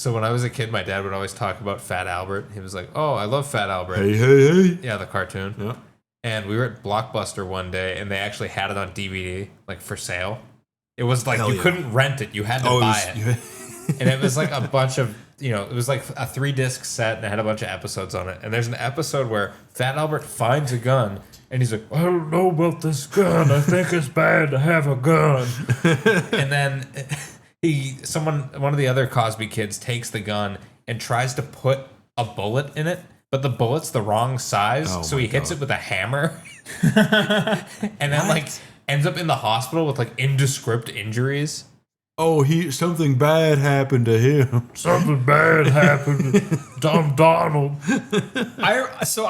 So when I was a kid, my dad would always talk about Fat Albert. He was like, "Oh, I love Fat Albert." Hey, hey, hey. Yeah, the cartoon. Yeah. And we were at Blockbuster one day, and they actually had it on DVD, like for sale. It was like you couldn't rent it; you had to buy it. And it was like a bunch of, it was like a 3-disc set, and it had a bunch of episodes on it. And there's an episode where Fat Albert finds a gun, and he's like, "I don't know about this gun. I think it's bad to have a gun." And then one of the other Cosby kids takes the gun and tries to put a bullet in it, but the bullet's the wrong size, so he hits it with a hammer. And then ends up in the hospital with indescript injuries. Oh, something bad happened to him. Something bad happened to Dumb Donald. I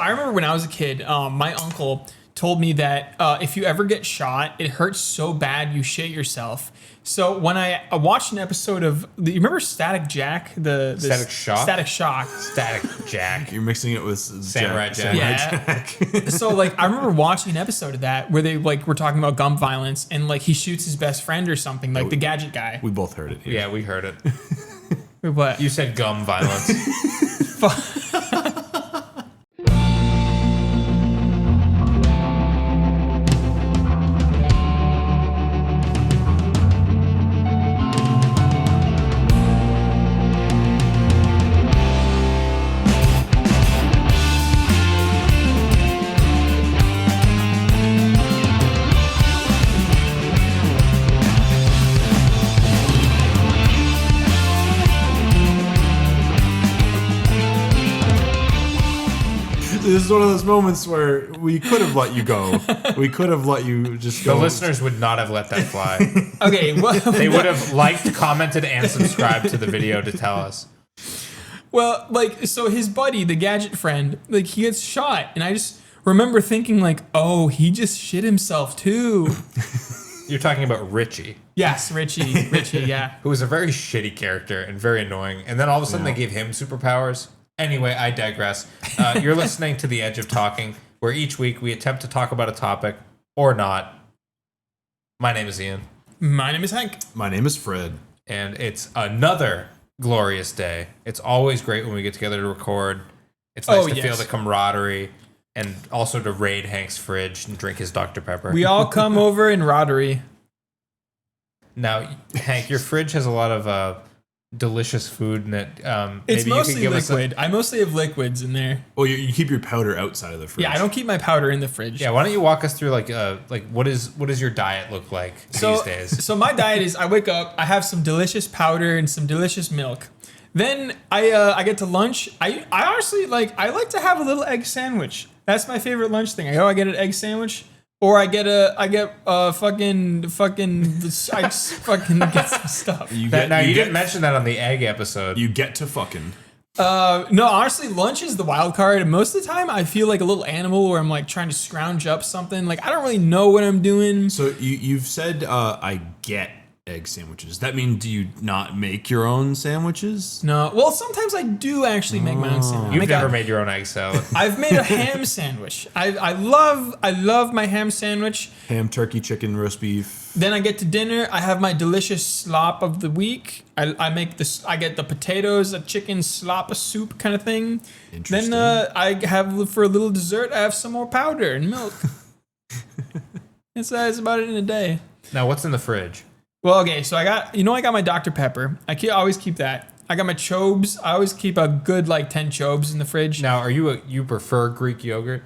remember when I was a kid, my uncle told me that if you ever get shot, it hurts so bad you shit yourself. So when I watched an episode of, you remember Static Jack? The Static Shock? Static Shock. Static Jack. You're mixing it with Samurai Jack. Yeah. So I remember watching an episode of that where they were talking about gun violence, and he shoots his best friend or something, the gadget guy. We both heard it. Yeah, we heard it. Wait, what? You said gum violence. This is one of those moments where we could have let you go. We could have let you just go. The listeners would not have let that fly. Okay, well, they would have liked, commented, and subscribed to the video to tell us. Well, so his buddy, the gadget friend, he gets shot, and I just remember thinking, oh, he just shit himself too. You're talking about Richie. Yes, Richie, yeah. Who was a very shitty character and very annoying. And then all of a sudden they gave him superpowers. Anyway, I digress. You're listening to The Edge of Talking, where each week we attempt to talk about a topic or not. My name is Ian. My name is Hank. My name is Fred. And it's another glorious day. It's always great when we get together to record. It's nice to feel the camaraderie and also to raid Hank's fridge and drink his Dr. Pepper. We all come over in Roddery. Now, Hank, your fridge has a lot of delicious food in it. It's mostly liquid. I mostly have liquids in there. Well, you keep your powder outside of the fridge. Yeah, I don't keep my powder in the fridge. Yeah, why don't you walk us through what does your diet look like these days? So my diet is I wake up, I have some delicious powder and some delicious milk. Then I get to lunch. I honestly I like to have a little egg sandwich. That's my favorite lunch thing. I get an egg sandwich. Or I just fucking get some stuff. You didn't mention that on the egg episode. You get to fucking. No, honestly, lunch is the wild card. And most of the time, I feel like a little animal where I'm trying to scrounge up something. I don't really know what I'm doing. So you've said I get egg sandwiches. That means do you not make your own sandwiches? No. Well, sometimes I do actually make my own sandwich. You've never made your own egg salad. I've made a ham sandwich. I love my ham sandwich. Ham, turkey, chicken, roast beef. Then I get to dinner. I have my delicious slop of the week. I make this. I get the potatoes, a chicken slop, a soup kind of thing. Interesting. Then I have for a little dessert. I have some more powder and milk. That's about it in a day. Now, what's in the fridge? Well, okay, so I got my Dr. Pepper. I always keep that. I got my Chobes. I always keep a good 10 Chobes in the fridge. Now, you prefer Greek yogurt?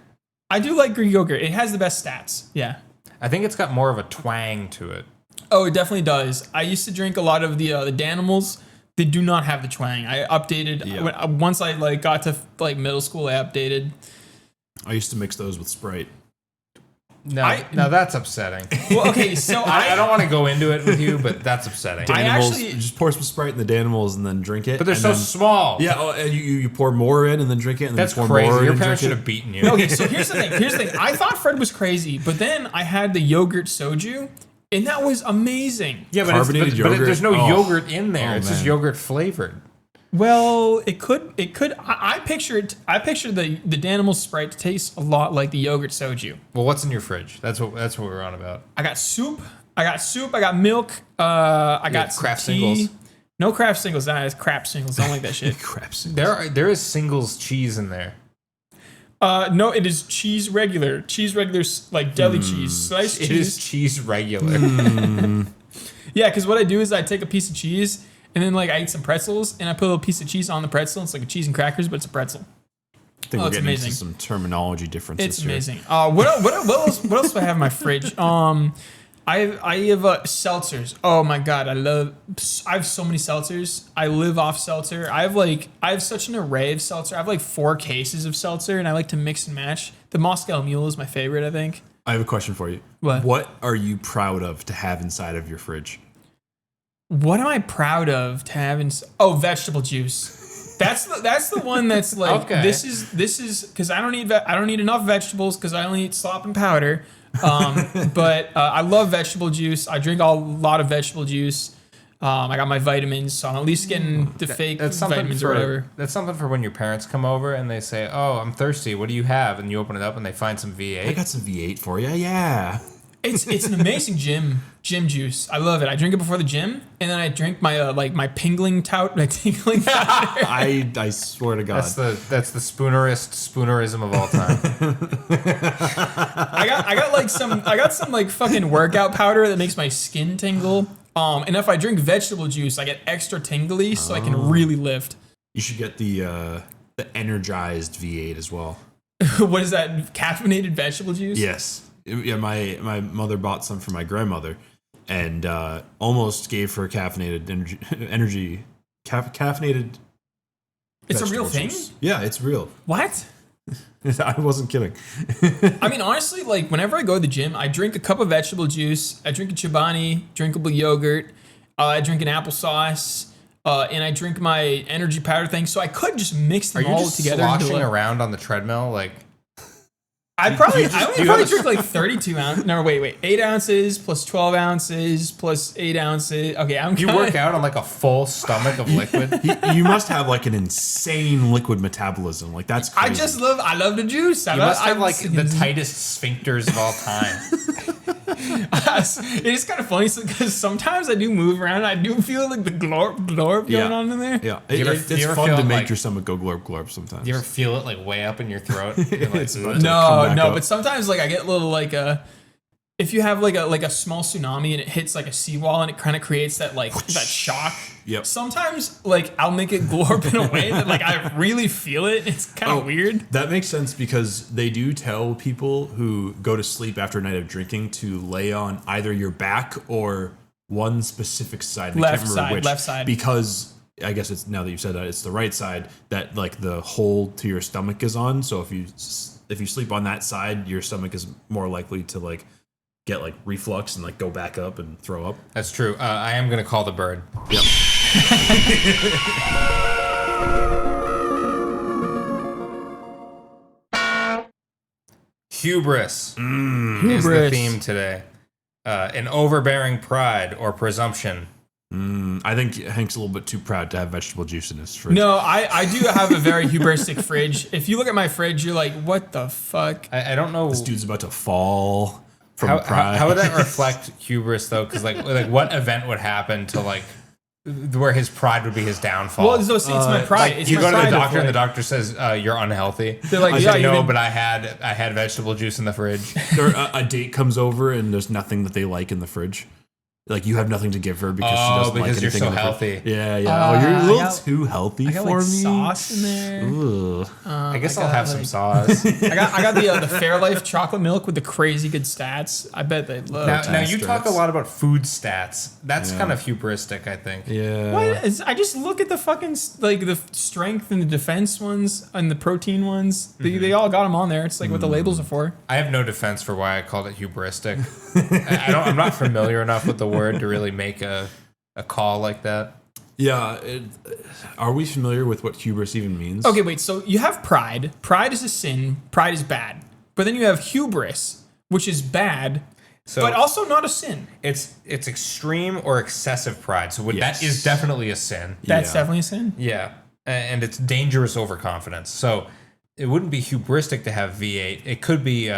I do like Greek yogurt. It has the best stats. Yeah. I think it's got more of a twang to it. Oh, it definitely does. I used to drink a lot of the Danimals. They do not have the twang. I updated once I got to middle school. I updated. I used to mix those with Sprite. No, that's upsetting. Well, okay, so I don't want to go into it with you, but that's upsetting. You just pour some Sprite in the Danimals and then drink it. But they're so small. Yeah, and you pour more in and then drink it. And that's then pour crazy. More Your in parents and should have beaten you. Okay, so here's the thing. I thought Fred was crazy, but then I had the yogurt soju, and that was amazing. Yeah, but there's no yogurt in there. It's just yogurt flavored. Well, it could. I picture the Danimal Sprite to taste a lot like the yogurt soju. Well, what's in your fridge? That's what we're on about. I got soup. I got milk. I got Kraft tea. Singles. No Kraft singles. That's crap singles. I don't like that shit. Crap singles. There is singles cheese in there. No, it is cheese regular. Cheese regular, like deli cheese. Sliced cheese. It is cheese regular. Yeah, because what I do is I take a piece of cheese and then like I eat some pretzels and I put a little piece of cheese on the pretzel. It's like a cheese and crackers, but it's a pretzel. I think we're getting into some terminology differences. It's amazing. What else do I have in my fridge? I have seltzers. Oh my god, I have so many seltzers. I live off seltzer. I have such an array of seltzer. I have like 4 cases of seltzer, and I like to mix and match. The Moscow Mule is my favorite, I think. I have a question for you. What are you proud of to have inside of your fridge? What am I proud of to have vegetable juice. That's the one that's like okay. This is because I don't need enough vegetables because I only eat slop and powder. But I love vegetable juice. I drink a lot of vegetable juice. I got my vitamins, so I'm at least getting the fake vitamins or whatever. That's something for when your parents come over and they say, "Oh, I'm thirsty. What do you have?" And you open it up and they find some V8. I got some V8 for you. Yeah. It's an amazing gym juice. I love it. I drink it before the gym, and then I drink my my tingling powder. I swear to God. That's the spoonerism of all time. I got some like fucking workout powder that makes my skin tingle. And if I drink vegetable juice, I get extra tingly, so I can really lift. You should get the energized V8 as well. What is that? Caffeinated vegetable juice? Yes. Yeah, my mother bought some for my grandmother, and almost gave her caffeinated energy. Caffeinated. It's a real thing? Yeah, it's real. What? I wasn't kidding. I mean, honestly, like whenever I go to the gym, I drink a cup of vegetable juice, I drink a Chobani, drinkable yogurt, I drink an applesauce, and I drink my energy powder thing. So I could just mix them all together. Are you just sloshing around on the treadmill like? I only probably drink like 32 ounces. No, wait. 8 ounces plus 12 ounces plus 8 ounces. Okay, You work out on like a full stomach of liquid. You must have like an insane liquid metabolism. Like that's crazy. I love the juice. You must have like the tightest sphincters of all time. It is kind of funny because sometimes I do move around. And I do feel like the glorp going on in there. Yeah, it's fun to make your stomach go glorp sometimes. You ever feel it like way up in your throat? No, but sometimes like I get a little like if you have like a small tsunami and it hits like a seawall and it kind of creates that like that shock. Yep. Sometimes like I'll make it glorp in a way that like I really feel it. It's kind of weird. That makes sense because they do tell people who go to sleep after a night of drinking to lay on either your back or one specific side. Left side. Because I guess it's, now that you've said that, it's the right side that like the hole to your stomach is on. So if you sleep on that side, your stomach is more likely to like get like reflux and like go back up and throw up. That's true. I am gonna call the bird. Yep. Hubris is the theme today. An overbearing pride or presumption. I think Hank's a little bit too proud to have vegetable juice in his fridge. No, I do have a very hubristic fridge. If you look at my fridge, you're like, what the fuck? I don't know. This dude's about to fall from pride. How would that reflect hubris though? Because like what event would happen to like where his pride would be his downfall? Well, it's my pride. Like, you go to the doctor and the doctor says you're unhealthy. They're like, but I had vegetable juice in the fridge. A date comes over and there's nothing that they like in the fridge. Like you have nothing to give her because she doesn't like anything. Because you're so healthy. Yeah. You're a little too healthy I got, for like, me. Sauce in there. I guess I'll have some sauce. I got the Fairlife chocolate milk with the crazy good stats. I bet they love. Now you talk a lot about food stats. That's kind of hubristic, I think. Yeah. What? I just look at the fucking like the strength and the defense ones and the protein ones. They all got them on there. It's like what the labels are for. I have no defense for why I called it hubristic. I'm not familiar enough with the word to really make a call like that. Yeah. Are we familiar with what hubris even means? Okay, wait. So you have pride. Pride is a sin. Pride is bad. But then you have hubris, which is bad, but also not a sin. It's extreme or excessive pride. So that is definitely a sin. That's definitely a sin? Yeah. And it's dangerous overconfidence. So it wouldn't be hubristic to have V8. It could be...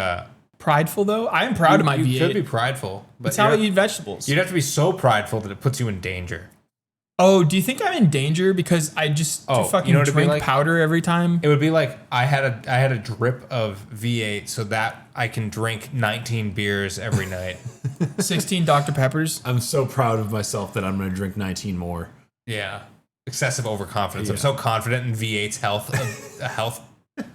prideful though? I am proud of my V8. You could be prideful. But that's how I eat vegetables. You'd have to be so prideful that it puts you in danger. Oh, do you think I'm in danger because I just fucking drink powder every time? It would be like I had a drip of V8 so that I can drink 19 beers every night. 16 Dr. Peppers. I'm so proud of myself that I'm going to drink 19 more. Yeah. Excessive overconfidence. Yeah. I'm so confident in V8's health.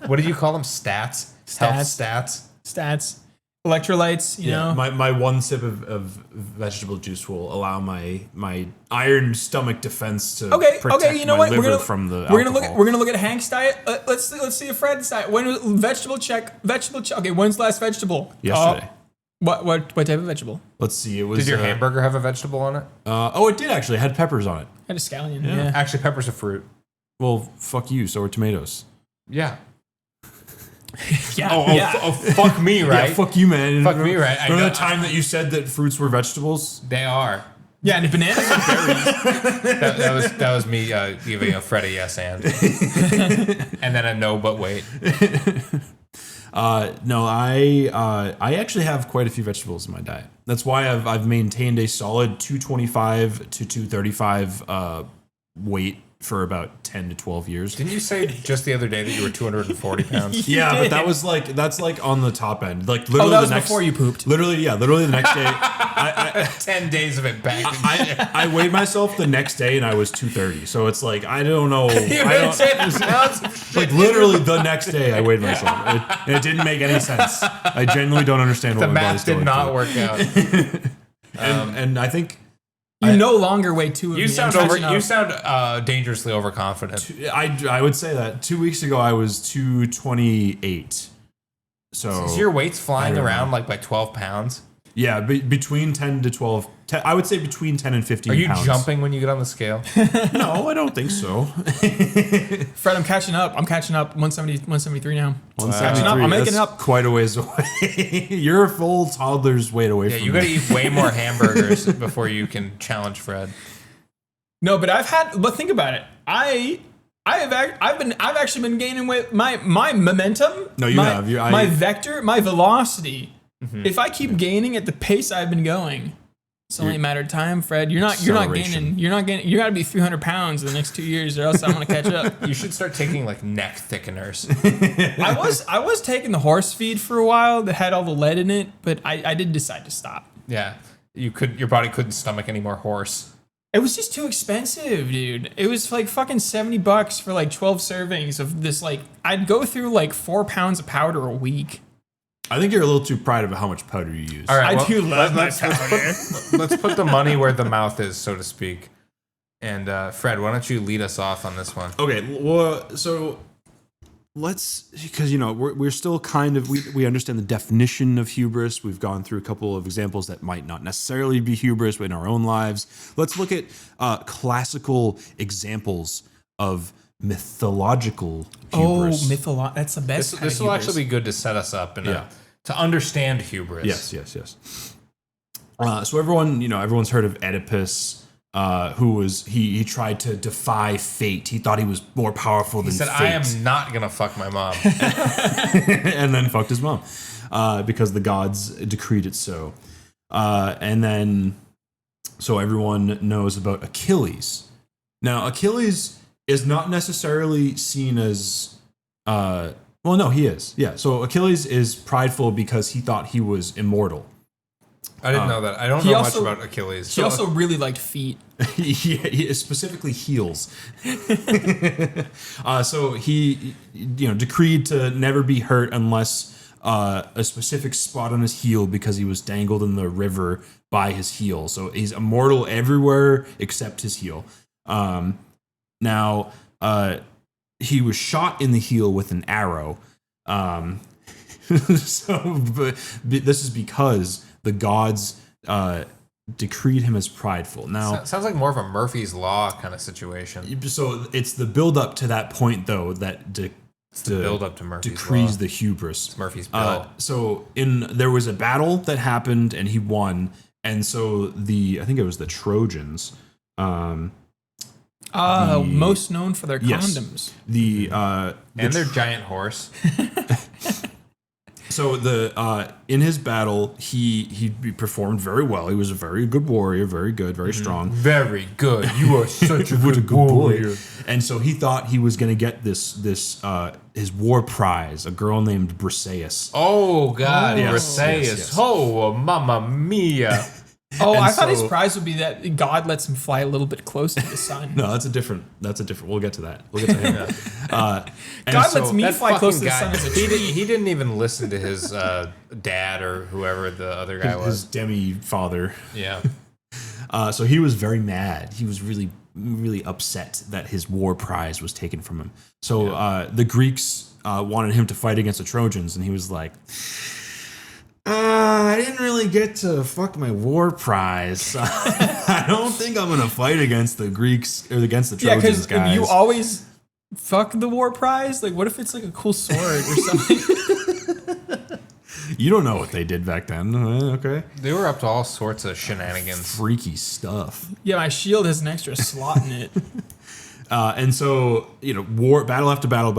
What did you call them? Stats? Health stats? Stats. Electrolytes, you know. My one sip of vegetable juice will allow my iron stomach defense to protect you know my what? liver from the we're alcohol. We're gonna look at Hank's diet. Let's see a Fred's diet. Vegetable check. Okay, when's the last vegetable? Yesterday. What type of vegetable? Let's see. It was. Did your hamburger have a vegetable on it? It did actually. It had peppers on it. Had a scallion. Yeah. Actually, pepper's a fruit. Well, fuck you. So are tomatoes. Yeah. Yeah. Fuck me, right? Yeah, fuck you, man. Fuck me, right? Remember the time that you said that fruits were vegetables? They are. Yeah, and bananas are berries. that was me giving a Fred a yes and then a no but wait. No, I actually have quite a few vegetables in my diet. That's why I've maintained a solid 225 to 235 weight for about 10 to 12 years. Didn't you say just the other day that you were 240 pounds? Yeah, but that's like on the top end. Like literally that was before you pooped. Literally the next day. 10 days of it back. I weighed myself the next day and I was 230. So it's like I don't know. Like literally the next day I weighed myself. It didn't make any sense. I genuinely don't understand what the my body's math going did not work out. And I think. You no longer weigh 2 of me. You sound dangerously overconfident. I would say that 2 weeks ago I was 228. So is your weights flying around like by 12 pounds? Yeah, between 10 to 12. I would say between 10 and 15 pounds. Are you jumping when you get on the scale? No, I don't think so. Fred, I'm catching up. 173 now. 173. I'm making it up. Quite a ways away. You're a full toddler's weight away from me. Yeah, you got to eat way more hamburgers before you can challenge Fred. No, but think about it. I've actually been gaining weight. My momentum. No, you have. My vector, my velocity. Mm-hmm. If I keep gaining at the pace I've been going, it's only a matter of time, Fred. You're not gaining. You got to be 300 pounds in the next 2 years, or else I'm gonna catch up. You should start taking like neck thickeners. I was taking the horse feed for a while that had all the lead in it, but I did decide to stop. Yeah, your body couldn't stomach any more horse. It was just too expensive, dude. It was like fucking $70 for like 12 servings of this. Like, I'd go through like 4 pounds of powder a week. I think you're a little too proud of how much powder you use. All right, I do love my powder. Let's put the money where the mouth is, so to speak. And Fred, why don't you lead us off on this one? Okay, well, so because we're still kind of we understand the definition of hubris. We've gone through a couple of examples that might not necessarily be hubris in our own lives. Let's look at classical examples of mythological hubris. That's the best. This will actually be good to set us up to understand hubris. Yes. So everyone's heard of Oedipus, who was he tried to defy fate. He thought he was more powerful than fate. He said, "I am not gonna fuck my mom," and then fucked his mom because the gods decreed it so. And then, so everyone knows about Achilles. Now, Achilles is not necessarily seen as well, no, he is. Yeah. So Achilles is prideful because he thought he was immortal. I didn't know that. I don't know much about Achilles. He also really liked feet. he specifically heels. So he decreed to never be hurt unless a specific spot on his heel, because he was dangled in the river by his heel. So he's immortal everywhere except his heel. Now, he was shot in the heel with an arrow. But this is because the gods decreed him as prideful. Now, sounds like more of a Murphy's Law kind of situation. So it's the build up to that point, though, that build up to Murphy's decrees Law. The hubris. It's Murphy's Bill. So there was a battle that happened, and he won. And so I think it was the Trojans. Most known for their condoms. And their giant horse. So in his battle, he performed very well. He was a very good warrior, very good, very strong. Very good. You are such a good warrior. And so he thought he was going to get this his war prize, a girl named Briseis. Oh God, Briseis. Yes. Oh, mamma mia. Oh, I thought his prize would be that God lets him fly a little bit close to the sun. No, that's a different. We'll get to that. We'll get to him. God lets me fly close to the sun as a treat. He didn't even listen to his dad or whoever the other guy was. His demi-father. Yeah. So he was very mad. He was really, really upset that his war prize was taken from him. So the Greeks wanted him to fight against the Trojans, and he was like, I didn't really get to fuck my war prize. I don't think I'm going to fight against the Greeks or against the Trojans, guys. Yeah, because you always fuck the war prize. Like, what if it's like a cool sword or something? You don't know what they did back then. Okay. They were up to all sorts of shenanigans. Freaky stuff. Yeah, my shield has an extra slot in it. And so, battle after battle,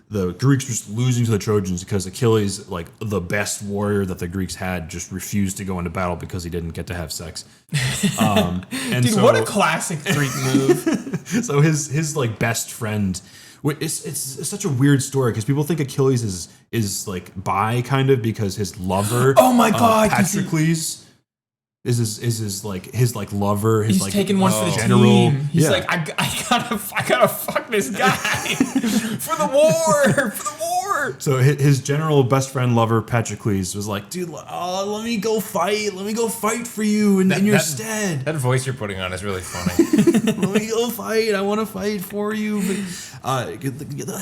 the Greeks were just losing to the Trojans because Achilles, like the best warrior that the Greeks had, just refused to go into battle because he didn't get to have sex. Dude, what a classic Greek move. So his like best friend, it's such a weird story because people think Achilles is like bi kind of because his lover, oh my God, Patroclus. Is his lover? He's like taking one for the general. Team. He's Yeah. like, I gotta fuck this guy for the war. So his general best friend lover Patroclus was like, dude, let me go fight for you in your stead. That voice you're putting on is really funny. Let me go fight. I want to fight for you, but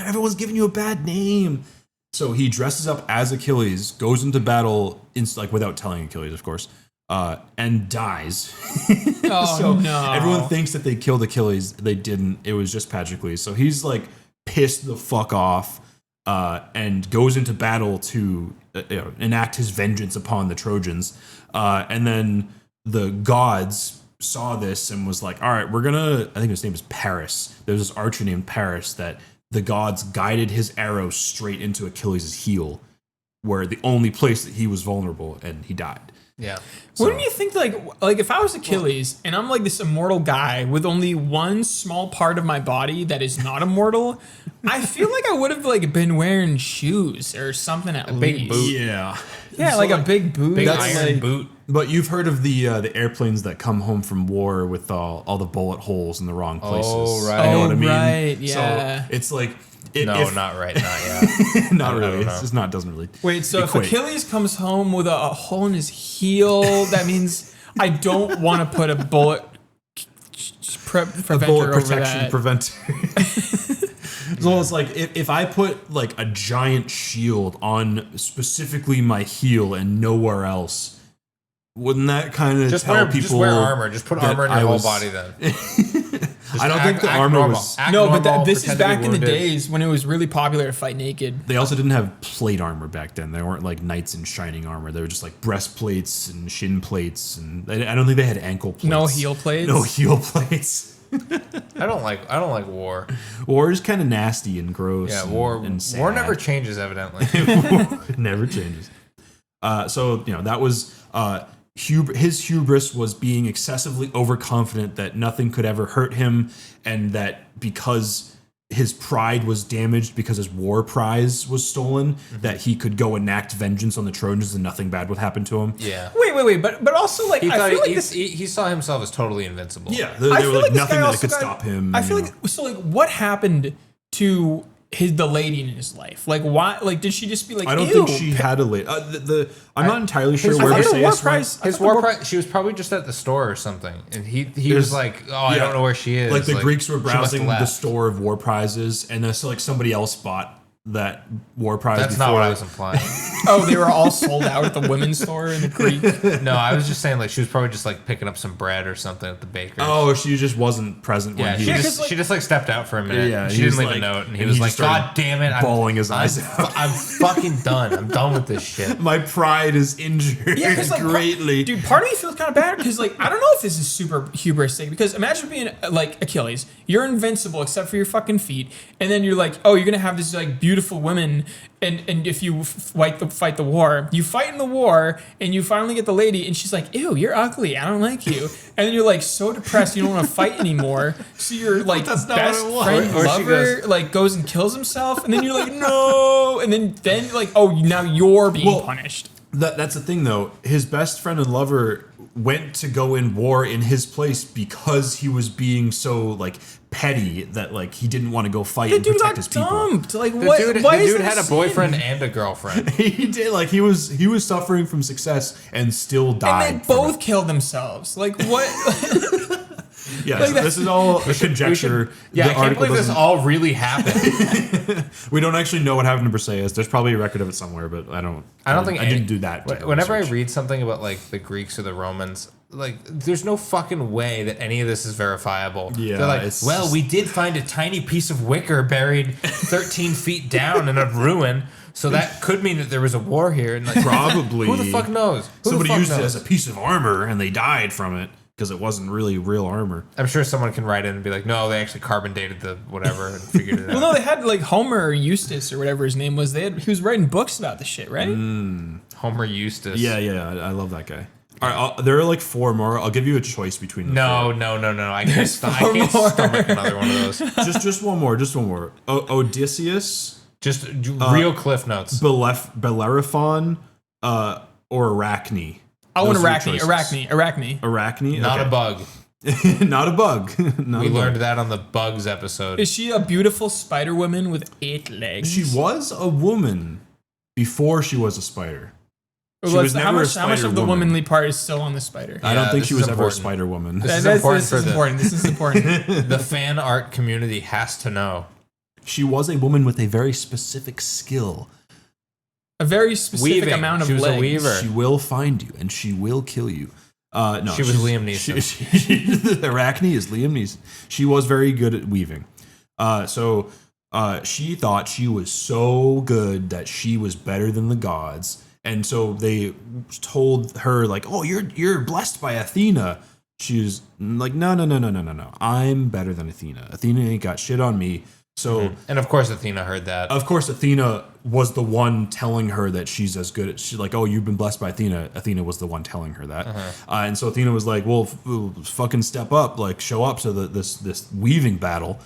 everyone's giving you a bad name. So he dresses up as Achilles, goes into battle, without telling Achilles, of course. And dies. Oh, so no. Everyone thinks that they killed Achilles. They didn't. It was just Patroclus. So he's like pissed the fuck off and goes into battle to enact his vengeance upon the Trojans. And then the gods saw this and was like, all right, I think his name is Paris. There's this archer named Paris that the gods guided his arrow straight into Achilles' heel, where the only place that he was vulnerable, and he died. Yeah. Wouldn't you think like if I was Achilles and I'm like this immortal guy with only one small part of my body that is not immortal, I feel like I would have like been wearing shoes or something at least. Big boot. Yeah. Yeah, So, like a big boot. Big That's iron like, boot. But you've heard of the airplanes that come home from war with all the bullet holes in the wrong places. Oh, right. You know what I mean? Right, yeah. So it's like Not right. Not yet. not I really. don't know. It's just not doesn't really. Wait, so equate. if Achilles comes home with a hole in his heel, that means I don't want to put a bullet preventer bullet over protection that. preventer. So it's like if I put like a giant shield on specifically my heel and nowhere else, wouldn't that kind of tell people? Just wear armor. Just put armor in your whole body then. I don't think the armor was. No, but this is back in the days when it was really popular to fight naked. They also didn't have plate armor back then. They weren't like knights in shining armor. They were just like breastplates and shin plates, and I don't think they had ankle plates. No heel plates. No heel plates. I don't like war. War is kind of nasty and gross. Yeah, and, war. And sad. War never changes, evidently. It never changes. So that was his hubris was being excessively overconfident that nothing could ever hurt him, and that because his pride was damaged because his war prize was stolen, that he could go enact vengeance on the Trojans and nothing bad would happen to him. Yeah. Wait, but also like I feel like he saw himself as totally invincible. Yeah, they were like nothing that could stop him. I feel like what happened to the lady in his life? Like why? Like did she just be like? I don't Ew, think she had a lady. I'm not entirely sure where Briseis went. His war prize. She was probably just at the store or something, and he was like, "Oh, I don't know where she is." Like the Greeks were she must have browsing the left. store of war prizes, and then so like somebody else bought that war prize. That's before. not what I was implying. Oh, they were all sold out at the women's store in the creek. No, I was just saying like she was probably just like picking up some bread or something at the baker's. Oh, she just wasn't present when he was... She just like stepped out for a minute. Yeah, she didn't leave a note, and he was like, "God damn it, bawling his eyes out. I'm fucking done. I'm done with this shit. My pride is injured greatly." Dude, part of me feels kind of bad because like I don't know if this is super hubristic because imagine being like Achilles, you're invincible except for your fucking feet, and then you're like, oh, you're gonna have this like beautiful woman. And if you fight the war, you fight in the war, and you finally get the lady, and she's like, "Ew, you're ugly. I don't like you." And then you're like so depressed, you don't want to fight anymore. So your like best friend lover like goes and kills himself, and then you're like, "No!" And then like, oh, now you're being punished. That's the thing, though. His best friend and lover went to go in war in his place because he was being so like petty that like he didn't want to go fight and protect his dumped. people. Like what? The dude had a boyfriend and a girlfriend. He did. Like he was suffering from success and still died. And they both killed themselves. Like what? Yeah, like this is all a conjecture. I can't believe this all really happened. We don't actually know what happened to Briseis. There's probably a record of it somewhere, but I didn't do that. Whenever I read something about like the Greeks or the Romans, like there's no fucking way that any of this is verifiable. Yeah, they're like, well, we did find a tiny piece of wicker buried 13 feet down in a ruin. So that could mean that there was a war here. And like, probably. Who the fuck knows? Somebody used it as a piece of armor and they died from it. Because it wasn't really real armor. I'm sure someone can write in and be like, no, they actually carbon dated the whatever and figured it out. Well, no, they had like Homer Eustace or whatever his name was. He was writing books about the shit, right? Homer Eustace. Yeah, I love that guy. All right, there are like 4 more. I'll give you a choice between them. No. I can't stomach another one of those. Just one more. Odysseus. Just real cliff notes. Bellerophon or Arachne. I want Arachne. Arachne? Not a bug. Not a bug. We learned that on the bugs episode. Is she a beautiful spider woman with 8 legs? She was a woman before she was a spider. How much of the womanly part is still on the spider? I don't think she was ever a spider woman. This is important. The fan art community has to know. She was a woman with a very specific skill. A very specific amount of legs. She was a weaver. She will find you and she will kill you. No, she was Liam Neeson. Arachne is Liam Neeson. She was very good at weaving. So she thought she was so good that she was better than the gods. And so they told her like, "Oh, you're blessed by Athena." She was like, "No. I'm better than Athena. Athena ain't got shit on me." So, and of course Athena heard that. Of course Athena was the one telling her that she's as good. She's like, "Oh, you've been blessed by Athena." Athena was the one telling her that. And so Athena was like, "Well, fucking step up, like show up." So this weaving battle,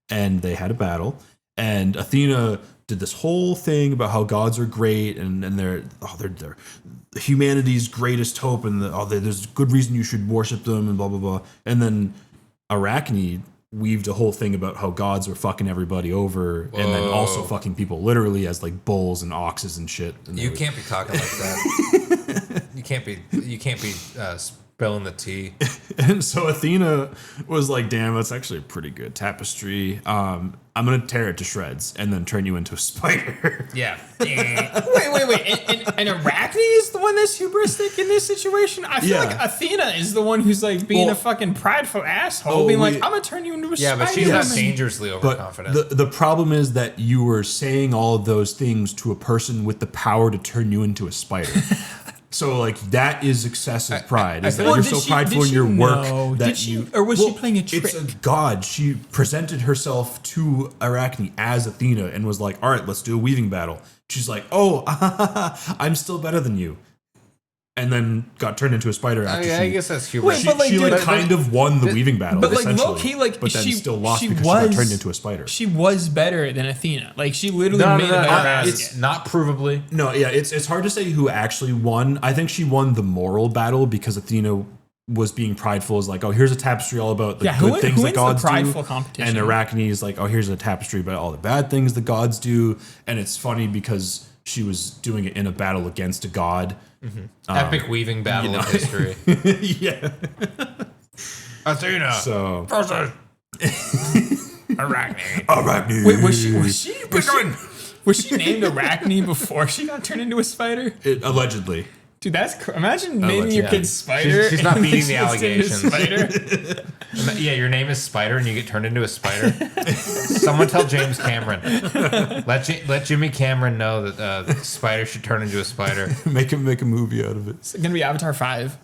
and they had a battle, and Athena did this whole thing about how gods are great and they're humanity's greatest hope, and there's good reason you should worship them and blah blah blah. And then Arachne weaved a whole thing about how gods were fucking everybody over. Whoa. And then also fucking people literally as like bulls and oxes and shit. And you can't be talking like that. You can't be spilling the tea. And so Athena was like, "Damn, that's actually a pretty good tapestry. I'm gonna tear it to shreds and then turn you into a spider." Yeah. Wait. And Arachne is the one that's hubristic in this situation? I feel like Athena is the one who's like being a fucking prideful asshole, being like, "I'm gonna turn you into a spider." Yeah, but she's not dangerously overconfident. But the problem is that you were saying all of those things to a person with the power to turn you into a spider. So, like, that is excessive pride. Is that you're so prideful in your work that you... Or was she playing a trick? It's a god. She presented herself to Arachne as Athena and was like, "All right, let's do a weaving battle." She's like, "Oh, I'm still better than you." And then got turned into a spider after I guess that's hubris. She kind of won the weaving battle, but like essentially. low-key, like, but then still lost because she got turned into a spider. She was better than Athena. Like, she literally made it. It's not provably. No, yeah, it's hard to say who actually won. I think she won the moral battle because Athena was being prideful, is like, "Oh, here's a tapestry all about the good things that gods do." Competition? And Arachne is like, "Oh, here's a tapestry about all the bad things the gods do." And it's funny because she was doing it in a battle against a god. Epic weaving battle of history. Yeah. Athena. So versus Arachne. Arachne. Wait, was she Was she named Arachne before she got turned into a spider? Allegedly. Dude, imagine naming your kid Spider. She's not and beating she the gets turned into allegations. Spider. Yeah, your name is Spider and you get turned into a spider. Someone tell James Cameron. Let Jimmy Cameron know that Spider should turn into a spider. Make a movie out of it. It's gonna be Avatar 5.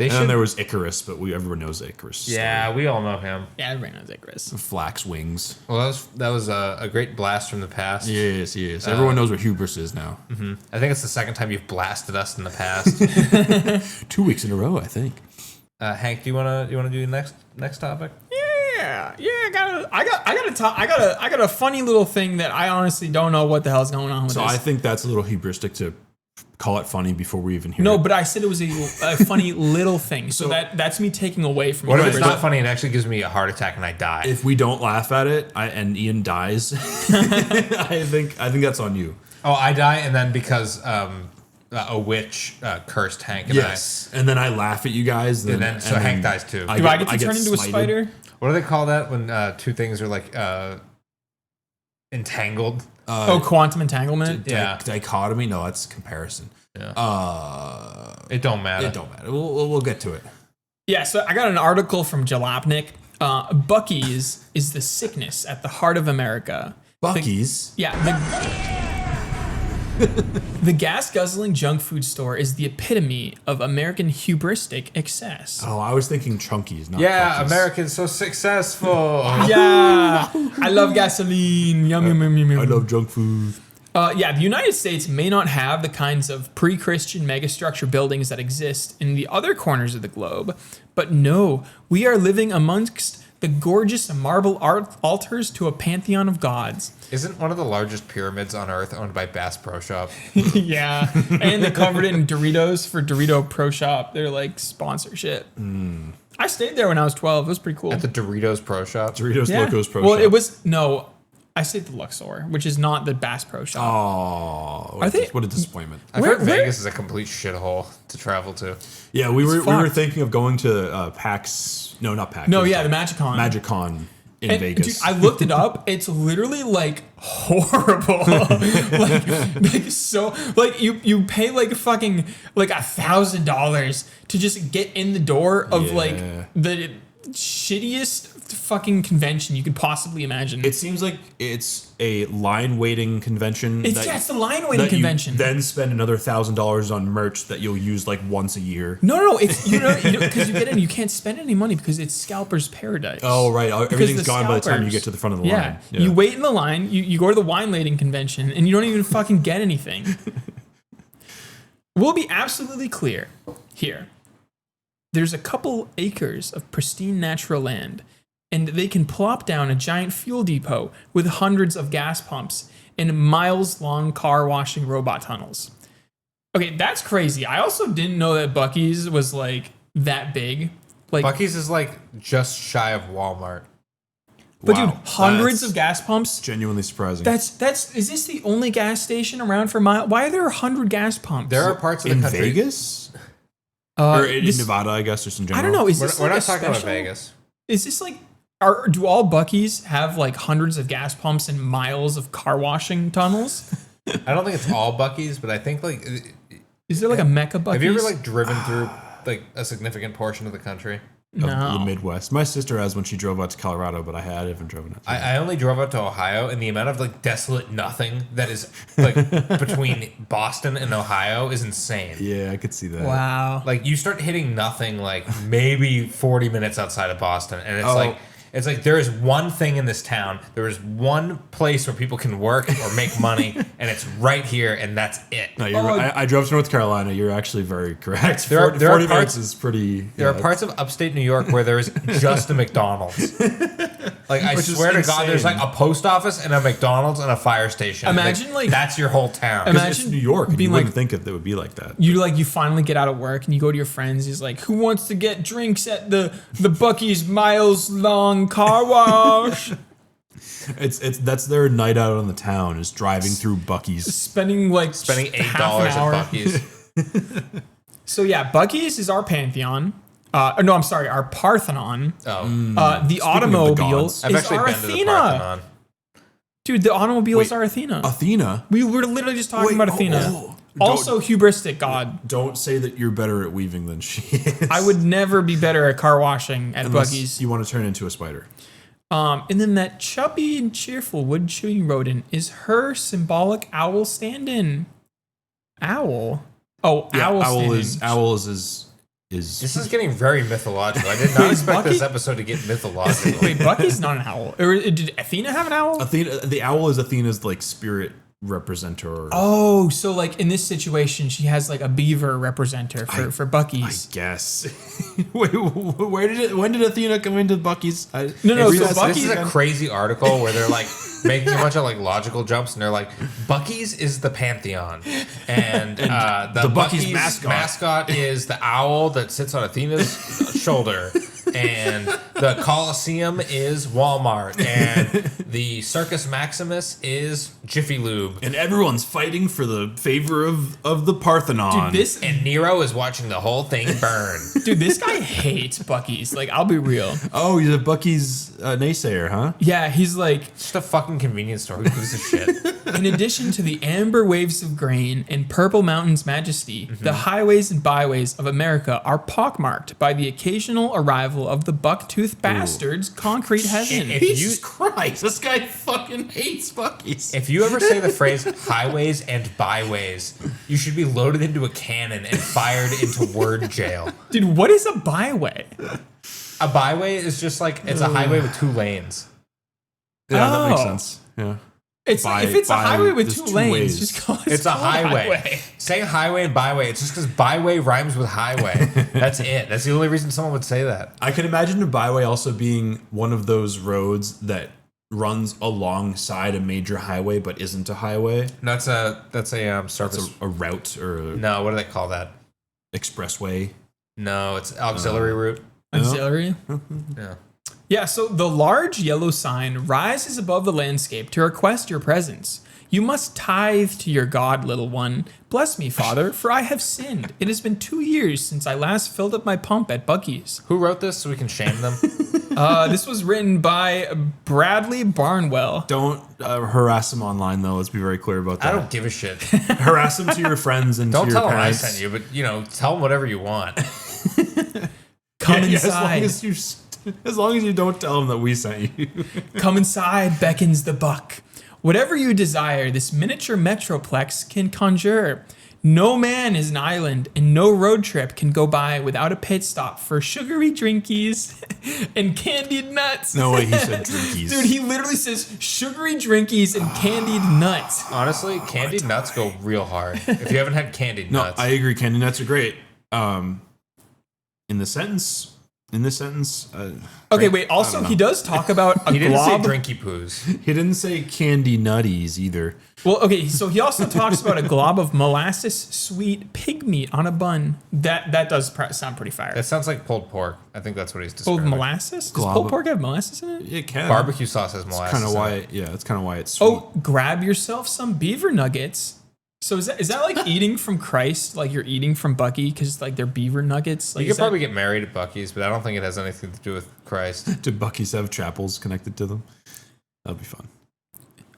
And there was Icarus, but everyone knows the Icarus story. Yeah, we all know him. Yeah, everybody knows Icarus. Flax wings. Well, that was a great blast from the past. Yes. Everyone knows where Hubris is now. Mm-hmm. I think it's the second time you've blasted us in the past. 2 weeks in a row, I think. Hank, do you wanna do the next topic? Yeah. I got a funny little thing that I honestly don't know what the hell's going on with So this. I think that's a little hubristic to call it funny before we even hear it. No, but I said it was a funny little thing. So that's me taking away from What it. if it's not funny? It actually gives me a heart attack and I die. If we don't laugh at it and Ian dies, I think that's on you. Oh, I die, and then because a witch cursed Hank and And then I laugh at you guys. and then Hank dies too. Do I get to turn into a spider? What do they call that when two things are like entangled? Quantum entanglement? Dichotomy? No, that's comparison. Yeah. It don't matter. We'll get to it. Yeah, so I got an article from Jalopnik. Buc-ee's is the sickness at the heart of America. Buc-ee's? The gas-guzzling junk food store is the epitome of American hubristic excess. Oh, I was thinking Chunkies, not Yeah, Buc-ee's. Americans so successful. Yeah, I love gasoline. Yum, yum, yum, yum, yum. I love junk food. The United States may not have the kinds of pre-Christian megastructure buildings that exist in the other corners of the globe, but no, we are living amongst the gorgeous marble altars to a pantheon of gods. Isn't one of the largest pyramids on Earth owned by Bass Pro Shop? Yeah, and they covered it in Doritos for Dorito Pro Shop. They're like sponsorship. I stayed there when I was 12. It was pretty cool. At the Doritos Pro Shop? Doritos Locos Pro Well, Shop. it was, no, I stayed at the Luxor, which is not the Bass Pro Shop. Oh, what a disappointment. I've heard Vegas is a complete shithole to travel to. Yeah, we were thinking of going to PAX. No, not PAX. No, yeah, the MagicCon. MagicCon in Vegas. Dude, I looked it up. It's literally like horrible. You pay like fucking like $1,000 to just get in the door of like the shittiest fucking convention you could possibly imagine. It seems like it's a line waiting convention. It's the line waiting convention. Then spend another $1,000 on merch that you'll use like once a year. No. It's because you get in, you can't spend any money because it's scalper's paradise. Oh right, everything's gone by the time you get to the front of the line. Yeah, you wait in the line. You go to the wine lading convention and you don't even fucking get anything. We'll be absolutely clear here. There's a couple acres of pristine natural land, and they can plop down a giant fuel depot with hundreds of gas pumps and miles-long car washing robot tunnels. Okay, that's crazy. I also didn't know that Buc-ee's was like that big. Like Buc-ee's is like just shy of Walmart. But dude, hundreds of gas pumps. Genuinely surprising. Is this the only gas station around for miles? Why are there 100 gas pumps? There are parts of the country. In Vegas? Or in Nevada, I guess, just in general. I don't know. Is this we're like not talking about Vegas. Is this like do all Buc-ee's have like hundreds of gas pumps and miles of car washing tunnels? I don't think it's all Buc-ee's, but I think like is there like a Mecca Buc-ee's? Have you ever like driven through like a significant portion of the country? Of the Midwest. My sister has when she drove out to Colorado, but I haven't driven out to I only drove out to Ohio, and the amount of like desolate nothing that is like between Boston and Ohio is insane. Yeah, I could see that. Wow. Like you start hitting nothing like maybe 40 minutes outside of Boston, and it's like there is one thing in this town. There is one place where people can work or make money, and it's right here, and that's it. No, you're right. I drove to North Carolina. You're actually very correct. There are 40 parts, minutes is pretty. There are parts of upstate New York where there is just a McDonald's. Like I swear to God, there's like a post office and a McDonald's and a fire station. Imagine like that's your whole town. Imagine it's New York. Being you wouldn't like, think it would be like that. You finally get out of work and you go to your friends. He's like, "Who wants to get drinks at the Buc-ee's miles long car wash?" That's their night out on the town is driving through Buc-ee's, spending $8 at Buc-ee's. So yeah, Buc-ee's is our pantheon. No, I'm sorry, our Parthenon. Oh. The automobile is I've actually our been Athena. to the Parthenon. Dude, the automobiles are Athena. Athena? We were literally just talking about Athena. Also, hubristic god. Don't say that you're better at weaving than she is. I would never be better at car washing at Unless Buggy's. you want to turn into a spider. And then that chubby and cheerful wood-chewing rodent is her symbolic owl stand-in. Owl? Oh, Yeah, owl stand-in. Owl is This is getting very mythological. I did not expect this episode to get mythological. Wait, Bucky's not an owl. Or did Athena have an owl? Athena. The owl is Athena's like spirit representer. Oh, so like in this situation, she has like a beaver representer for Bucky's. I guess. Wait, when did Athena come into Bucky's? No, This so is a crazy article where they're like making a bunch of like logical jumps, and they're like, Bucky's is the pantheon, and the Bucky's Bucky's mascot is the owl that sits on Athena's shoulder, and the Colosseum is Walmart, and the Circus Maximus is Jiffy Lube, and everyone's fighting for the favor of the Parthenon. Dude, and Nero is watching the whole thing burn. Dude, this guy hates Bucky's. Like, I'll be real. Oh, he's a Bucky's naysayer, huh? Yeah, he's like, Just a fucking convenience store. Who gives a shit? in addition to the amber waves of grain and purple mountains' majesty, the highways and byways of America are pockmarked by the occasional arrival of the buck-toothed bastards' concrete heaven. Jesus Christ, this guy fucking hates Bucky's. If you ever say the phrase highways and byways, you should be loaded into a cannon and fired into word jail. Dude, what is a byway? A byway is just like, it's a highway with 2 lanes. Yeah, that makes Oh. sense. Yeah. If it's a highway with there's 2 two lanes, ways. just call it It's a highway. Saying highway and byway, it's just because byway rhymes with highway. That's it. That's the only reason someone would say that. I can imagine a byway also being one of those roads that runs alongside a major highway but isn't a highway. That's a service. It's a route or a No, what do they call that? expressway. No, it's auxiliary route. Auxiliary? Yeah. Yeah, so the large yellow sign rises above the landscape to request your presence. You must tithe to your God, little one. Bless me, Father, for I have sinned. It has been 2 years since I last filled up my pump at Bucky's. Who wrote this so we can shame them? This was written by Bradley Barnwell. Don't harass them online, though. Let's be very clear about that. I don't give a shit. Harass them to your friends and Don't to your tell them I parents. sent you, but, tell them whatever you want. Come Yeah, inside. as long as you don't tell them that we sent you. Come inside, beckons the buck. Whatever you desire, this miniature metroplex can conjure. No man is an island, and no road trip can go by without a pit stop for sugary drinkies and candied nuts. No way, he said drinkies. Dude, he literally says sugary drinkies and candied nuts. Honestly, candied nuts go real hard. If you haven't had candied No, nuts. I agree. Candy nuts are great. In this sentence. Okay, wait. Also, he does talk about a he didn't glob. say drinky poos. He didn't say candy nutties either. Well, okay, so he also talks about a glob of molasses sweet pig meat on a bun. That does sound pretty fire. That sounds like pulled pork. I think that's what he's Full of describing. molasses? Does Glob pulled of- pork have molasses in it? It can. Barbecue sauce has molasses. Kind of in why. it. Yeah, that's kind of why it's sweet. Oh, grab yourself some beaver nuggets. So is that like eating from Christ? Like you're eating from Bucky because like they're beaver nuggets? Like, You could probably get married at Bucky's, but I don't think it has anything to do with Christ. Do Bucky's have chapels connected to them? That'd be fun.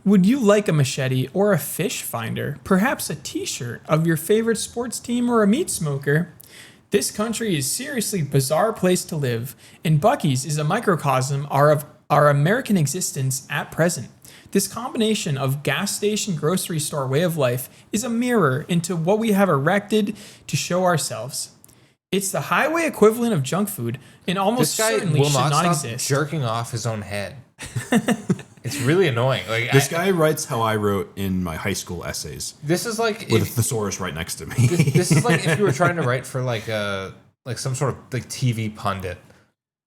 Would you like a machete or a fish finder? Perhaps a t-shirt of your favorite sports team or a meat smoker? This country is seriously bizarre place to live, and Bucky's is a microcosm of our American existence at present. This combination of gas station grocery store way of life is a mirror into what we have erected to show ourselves. It's the highway equivalent of junk food and almost This guy certainly will should not not stop exist. jerking off his own head. It's really annoying. Like This guy writes how I wrote in my high school essays, This is like with a if, thesaurus right next to me. this is like if you were trying to write for like some sort of like TV pundit.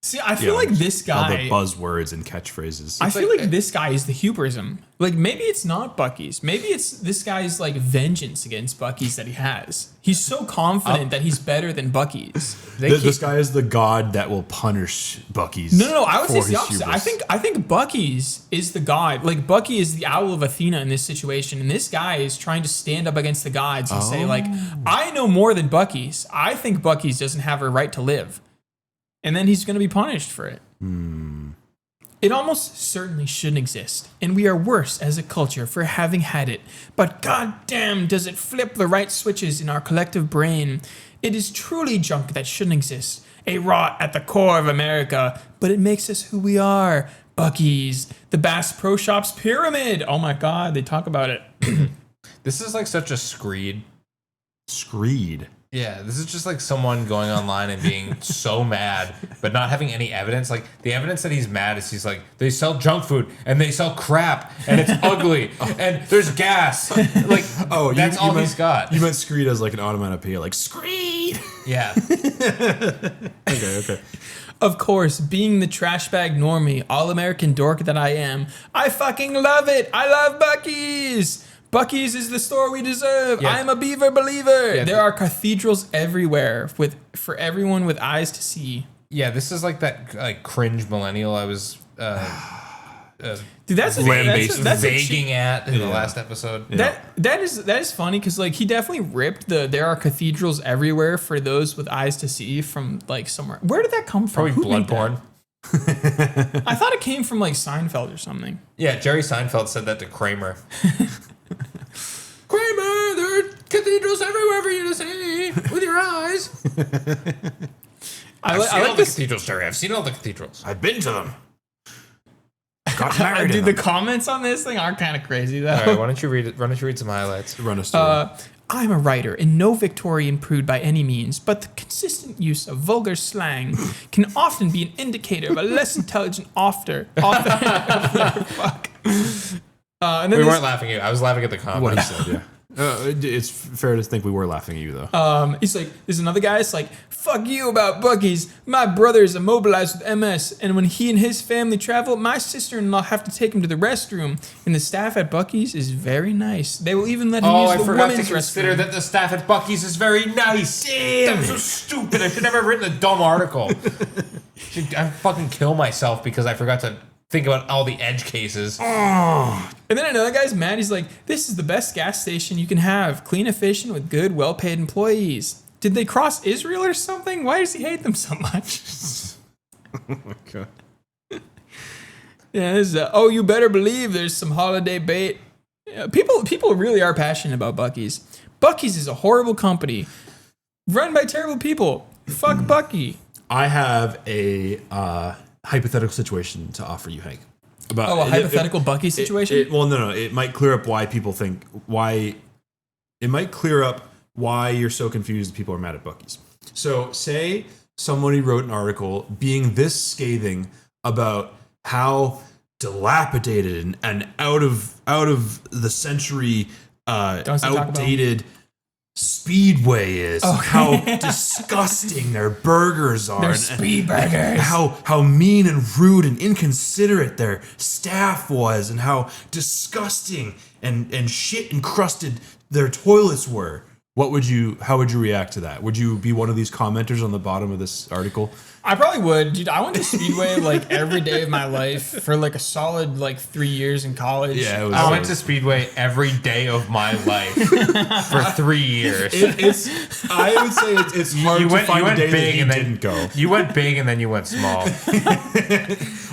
See, I feel like this all guy... the buzzwords and catchphrase. I feel like- like this guy is the hubrism. Like maybe it's not Bucky's. Maybe it's this guy's like vengeance against Bucky's that he has. He's so confident that he's better than Bucky's. This guy is the god that will punish Bucky's. No. I would say for it's the his opposite. hubris. I think Bucky's is the god. Like Bucky is the owl of Athena in this situation, and this guy is trying to stand up against the gods and say like, I know more than Bucky's. I think Bucky's doesn't have a right to live, and then he's going to be punished for it. And It almost certainly shouldn't exist, and we are worse as a culture for having had it. But goddamn, does it flip the right switches in our collective brain. It is truly junk that shouldn't exist. A rot at the core of America, but it makes us who we are. Buc-ee's, the Bass Pro Shops pyramid. Oh my God, they talk about it. This is like such a screed. Screed. Yeah, this is just like someone going online and being so mad, but not having any evidence. Like, the evidence that he's mad is he's like, they sell junk food and they sell crap and it's ugly and there's gas. Like, that's all he's got. You meant screed as like an onomatopoeia, like screed. Yeah. Okay. Of course, being the trash bag normie, all-American dork that I am, I fucking love it. I love Buc-ee's. Buc-ee's is the store we deserve. Yeah. I'm a beaver believer. Yeah, there are cathedrals everywhere for everyone with eyes to see. Yeah, this is like that like cringe millennial I was Dude, that's vaguing at in the last episode. That is funny because like he definitely ripped there are cathedrals everywhere for those with eyes to see from like somewhere. Where did that come from? Probably blood porn. I thought it came from like Seinfeld or something. Yeah, Jerry Seinfeld said that to Kramer. Kramer, there are cathedrals everywhere for you to see with your eyes. I like all the cathedrals, Jerry. I've seen all the cathedrals. I've been to them. Got married. Dude, the comments on this thing are kind of crazy though. All right, why don't you read it? Why don't you read some highlights? Run a story. I'm a writer and no Victorian prude by any means, but the consistent use of vulgar slang can often be an indicator of a less intelligent author. Fuck. And then we weren't laughing at you. I was laughing at the comments. What he said, yeah. It's fair to think we were laughing at you, though. He's like, there's another guy. It's like, fuck you about Buc-ee's. My brother is immobilized with MS, and when he and his family travel, my sister-in-law have to take him to the restroom. And the staff at Buc-ee's is very nice. They will even let him use the women's restroom. I consider that the staff at Buc-ee's is very nice. Damn, that was so stupid. I should never have written a dumb article. I fucking kill myself because I forgot to think about all the edge cases. And then another guy's mad. He's like, this is the best gas station you can have. Clean, efficient, with good, well-paid employees. Did they cross Israel or something? Why does he hate them so much? Oh my God. Yeah, this is you better believe there's some holiday bait. Yeah, people really are passionate about Buc-ee's. Buc-ee's is a horrible company run by terrible people. Fuck Buc-ee. I have a hypothetical situation to offer you, Hank. About a hypothetical Buc-ee situation? Well, no. It might clear up why people think it might clear up why you're so confused that people are mad at Buc-ee's. So, say somebody wrote an article being this scathing about how dilapidated and out of the century outdated Speedway is, how disgusting their burgers are, their speed burgers, how mean and rude and inconsiderate their staff was, and how disgusting and shit encrusted their toilets were. How would you react to that? Would you be one of these commenters on the bottom of this article? I probably would, dude. I went to Speedway like every day of my life for like a solid like 3 years in college. Yeah, I went to Speedway every day of my life for 3 years. I would say it's hard to find a day that he didn't go. You went big and then you went small.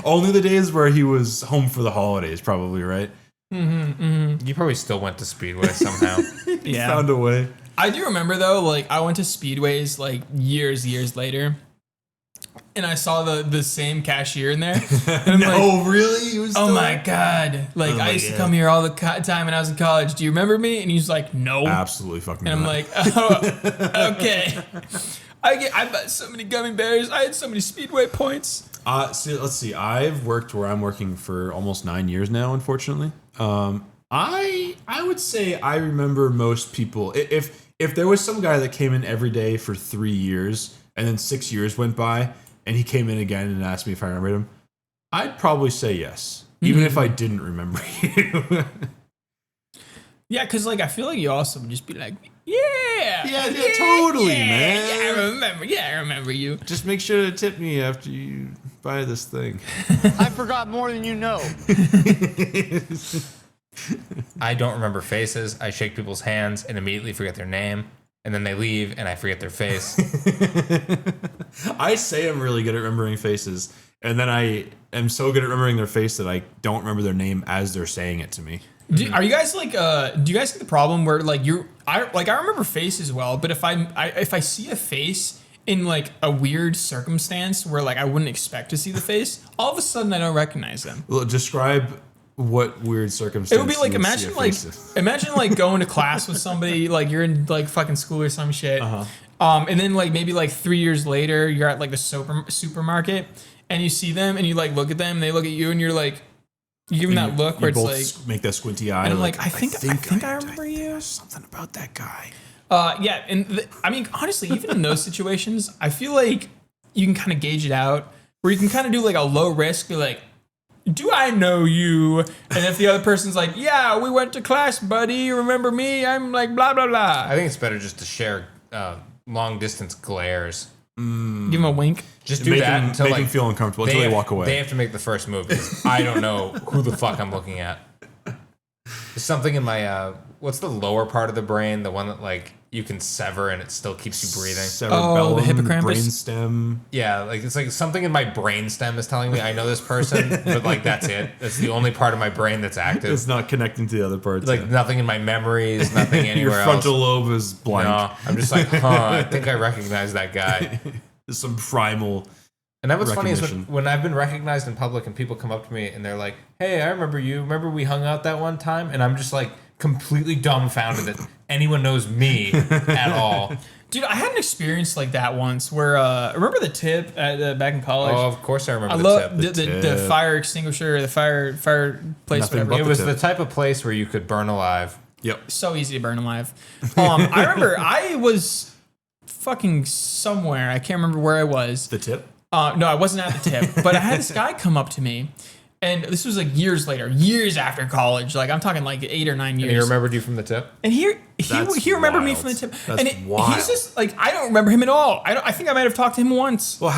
Only the days where he was home for the holidays, probably, right? Mm-hmm, mm-hmm. You probably still went to Speedway somehow. Yeah, found a way. I do remember though, like I went to Speedways like years later, and I saw the same cashier in there. And I'm really? Oh my God! Like I used to come here all the time when I was in college. Do you remember me? And he's like, no, absolutely fucking. And I'm like, oh, okay. I bought so many gummy bears. I had so many Speedway points. So let's see. I've worked where I'm working for almost 9 years now. Unfortunately, I would say I remember most people. If there was some guy that came in every day for 3 years and then 6 years went by and he came in again and asked me if I remembered him, I'd probably say yes, even if I didn't remember you. Yeah, because like I feel like you also would just be like, yeah, totally, man. I remember you. Just make sure to tip me after you buy this thing. I forgot more than you know. I don't remember faces. I shake people's hands and immediately forget their name. And then they leave and I forget their face. I say I'm really good at remembering faces. and then I am so good at remembering their face that I don't remember their name as they're saying it to me. Are you guys like? Do you guys get the problem where like I remember faces well, but if I see a face in like a weird circumstance where like I wouldn't expect to see the face, all of a sudden I don't recognize them. Well, describe what weird circumstance. It would be like imagine like going to class with somebody, like you're in like fucking school or some shit. And then like maybe like 3 years later you're at like the supermarket and you see them and you like look at them and they look at you and you're like, you give them that look where it's like make that squinty eye. And I'm like, I think I remember you. Something about that guy. Yeah, and I mean, honestly, even in those situations, I feel like you can kind of gauge it out, where you can kind of do like a low risk, be like, do I know you? And if the other person's like, yeah, we went to class, buddy, remember me? I'm like, blah, blah, blah. I think it's better just to share long distance glares. Give him a wink. Just do that until make like them feel uncomfortable until they walk away. They have to make the first move. Because I don't know who the fuck I'm looking at. There's something in my what's the lower part of the brain, the one that like you can sever and it still keeps you breathing. Cerebellum, the hippocampus. brainstem. Yeah, like it's like something in my brainstem is telling me I know this person, but like that's it. That's the only part of my brain that's active. It's not connecting to the other parts. Like nothing in my memories, nothing anywhere Your frontal else. lobe is blank. No, I'm just like, I think I recognize that guy. There's some primal. And that what's funny is when I've been recognized in public and people come up to me and they're like, hey, I remember you. Remember we hung out that one time? And I'm just like completely dumbfounded that anyone knows me at all. Dude, I had an experience like that once where, remember the tip at, back in college? Oh, of course I remember the tip. The fire extinguisher, the fire place, Nothing whatever. It was the type of place where you could burn alive. Yep. So easy to burn alive. I remember I was fucking somewhere. I can't remember where I was. The tip? No, I wasn't at the tip, but I had this guy come up to me, and this was like years later, years after college. Like I'm talking like 8 or 9 years. And he remembered you from the tip? And he remembered me wild. from the tip. That's and wild. he's just like, I don't remember him at all. I think I might have talked to him once. Well,